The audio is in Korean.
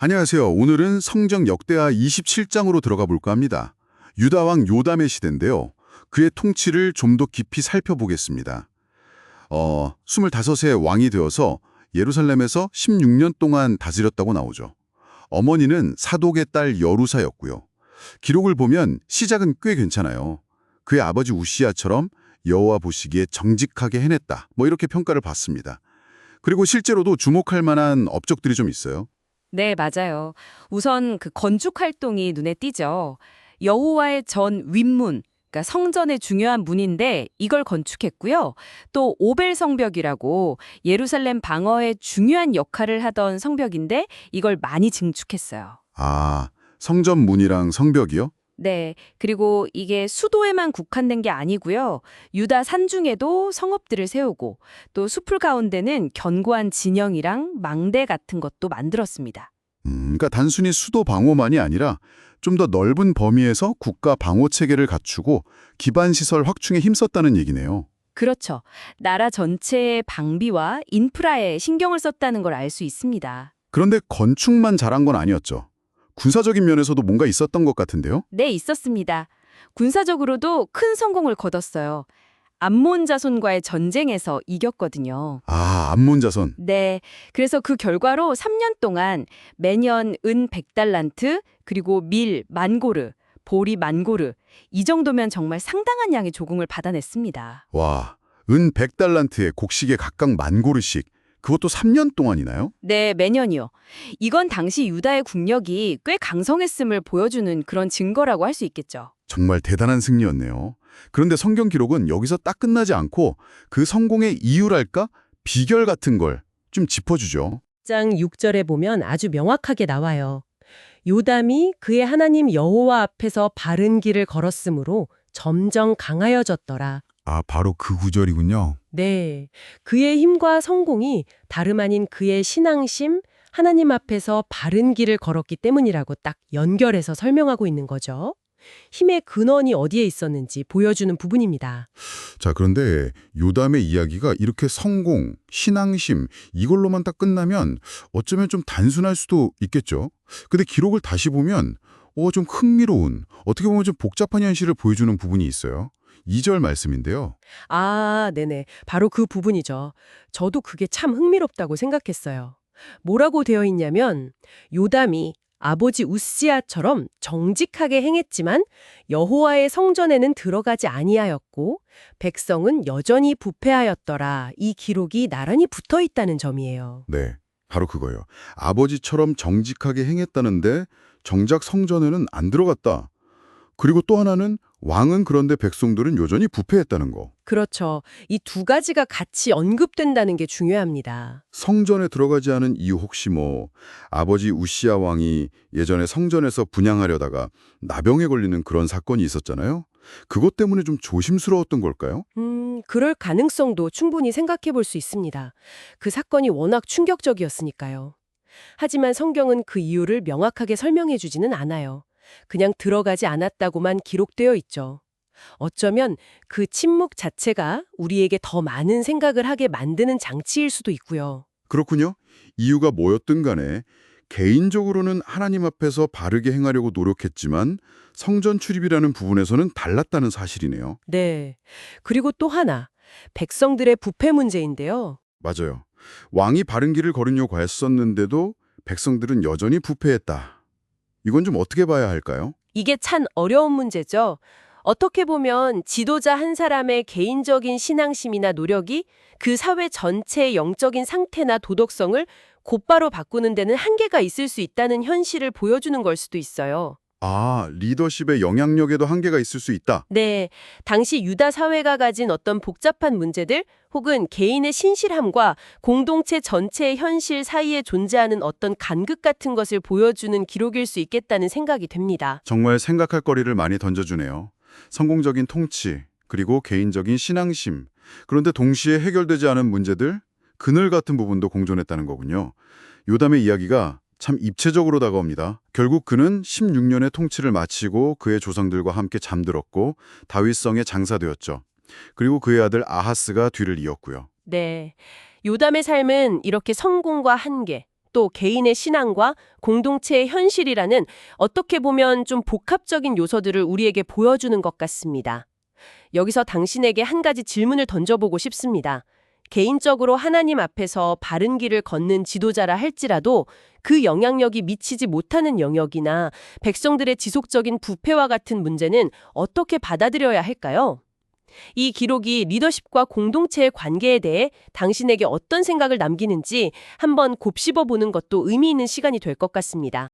안녕하세요. 오늘은 성경 역대하 27장으로 들어가 볼까 합니다. 유다 왕 요담의 시대인데요. 그의 통치를 좀 더 깊이 살펴보겠습니다. 25세 왕이 되어서 예루살렘에서 16년 동안 다스렸다고 나오죠. 어머니는 사독의 딸 여루사였고요. 기록을 보면 시작은 꽤 괜찮아요. 그의 아버지 우시아처럼 여호와 보시기에 정직하게 해냈다. 이렇게 평가를 받습니다. 그리고 실제로도 주목할 만한 업적들이 좀 있어요. 네, 맞아요. 우선 그 건축 활동이 눈에 띄죠. 여호와의 전 윗문, 그러니까 성전의 중요한 문인데 이걸 건축했고요. 또 오벨 성벽이라고 예루살렘 방어에 중요한 역할을 하던 성벽인데 이걸 많이 증축했어요. 아, 성전 문이랑 성벽이요? 네, 그리고 이게 수도에만 국한된 게 아니고요. 유다 산중에도 성읍들을 세우고 또 숲을 가운데는 견고한 진영이랑 망대 같은 것도 만들었습니다. 그러니까 단순히 수도 방어만이 아니라 좀 더 넓은 범위에서 국가 방어 체계를 갖추고 기반 시설 확충에 힘썼다는 얘기네요. 그렇죠. 나라 전체의 방비와 인프라에 신경을 썼다는 걸 알 수 있습니다. 그런데 건축만 잘한 건 아니었죠. 군사적인 면에서도 뭔가 있었던 것 같은데요? 네, 있었습니다. 군사적으로도 큰 성공을 거뒀어요. 암몬 자손과의 전쟁에서 이겼거든요. 아, 암몬 자손. 네, 그래서 그 결과로 3년 동안 매년 은 100달란트, 그리고 밀, 만고르, 보리 만고르, 이 정도면 정말 상당한 양의 조공을 받아냈습니다. 와, 은 100달란트에 곡식에 각각 10,000고르씩. 그것도 3년 동안이나요? 네, 매년이요. 이건 당시 유다의 국력이 꽤 강성했음을 보여주는 그런 증거라고 할 수 있겠죠. 정말 대단한 승리였네요. 그런데 성경 기록은 여기서 딱 끝나지 않고 그 성공의 이유랄까? 비결 같은 걸 좀 짚어주죠. 장 6절에 보면 아주 명확하게 나와요. 요담이 그의 하나님 여호와 앞에서 바른 길을 걸었으므로 점점 강하여졌더라. 아, 바로 그 구절이군요. 네, 그의 힘과 성공이 다름 아닌 그의 신앙심, 하나님 앞에서 바른 길을 걸었기 때문이라고 딱 연결해서 설명하고 있는 거죠. 힘의 근원이 어디에 있었는지 보여주는 부분입니다. 자, 그런데 요담의 이야기가 이렇게 성공, 신앙심 이걸로만 딱 끝나면 어쩌면 좀 단순할 수도 있겠죠. 근데 기록을 다시 보면 좀 흥미로운, 어떻게 보면 좀 복잡한 현실을 보여주는 부분이 있어요. 2절 말씀인데요. 아, 네네. 바로 그 부분이죠. 저도 그게 참 흥미롭다고 생각했어요. 뭐라고 되어 있냐면 요담이 아버지 우시아처럼 정직하게 행했지만 여호와의 성전에는 들어가지 아니하였고 백성은 여전히 부패하였더라. 이 기록이 나란히 붙어 있다는 점이에요. 네, 바로 그거예요. 아버지처럼 정직하게 행했다는데 정작 성전에는 안 들어갔다. 그리고 또 하나는 왕은 그런데 백성들은 여전히 부패했다는 거. 그렇죠. 이 두 가지가 같이 언급된다는 게 중요합니다. 성전에 들어가지 않은 이유 혹시 아버지 우시아 왕이 예전에 성전에서 분향하려다가 나병에 걸리는 그런 사건이 있었잖아요. 그것 때문에 좀 조심스러웠던 걸까요? 그럴 가능성도 충분히 생각해 볼 수 있습니다. 그 사건이 워낙 충격적이었으니까요. 하지만 성경은 그 이유를 명확하게 설명해 주지는 않아요. 그냥 들어가지 않았다고만 기록되어 있죠. 어쩌면 그 침묵 자체가 우리에게 더 많은 생각을 하게 만드는 장치일 수도 있고요. 그렇군요. 이유가 뭐였든 간에 개인적으로는 하나님 앞에서 바르게 행하려고 노력했지만 성전 출입이라는 부분에서는 달랐다는 사실이네요. 네. 그리고 또 하나, 백성들의 부패 문제인데요. 맞아요. 왕이 바른 길을 걸으려고 했었는데도 백성들은 여전히 부패했다. 이건 좀 어떻게 봐야 할까요? 이게 참 어려운 문제죠. 어떻게 보면 지도자 한 사람의 개인적인 신앙심이나 노력이 그 사회 전체의 영적인 상태나 도덕성을 곧바로 바꾸는 데는 한계가 있을 수 있다는 현실을 보여주는 걸 수도 있어요. 아, 리더십의 영향력에도 한계가 있을 수 있다. 네, 당시 유다 사회가 가진 어떤 복잡한 문제들 혹은 개인의 신실함과 공동체 전체의 현실 사이에 존재하는 어떤 간극 같은 것을 보여주는 기록일 수 있겠다는 생각이 됩니다. 정말 생각할 거리를 많이 던져주네요. 성공적인 통치, 그리고 개인적인 신앙심. 그런데 동시에 해결되지 않은 문제들, 그늘 같은 부분도 공존했다는 거군요. 요담의 이야기가 참 입체적으로 다가옵니다. 결국 그는 16년의 통치를 마치고 그의 조상들과 함께 잠들었고 다윗성에 장사되었죠. 그리고 그의 아들 아하스가 뒤를 이었고요. 네, 요담의 삶은 이렇게 성공과 한계, 또 개인의 신앙과 공동체의 현실이라는 어떻게 보면 좀 복합적인 요소들을 우리에게 보여주는 것 같습니다. 여기서 당신에게 한 가지 질문을 던져보고 싶습니다. 개인적으로 하나님 앞에서 바른 길을 걷는 지도자라 할지라도 그 영향력이 미치지 못하는 영역이나 백성들의 지속적인 부패와 같은 문제는 어떻게 받아들여야 할까요? 이 기록이 리더십과 공동체의 관계에 대해 당신에게 어떤 생각을 남기는지 한번 곱씹어 보는 것도 의미 있는 시간이 될 것 같습니다.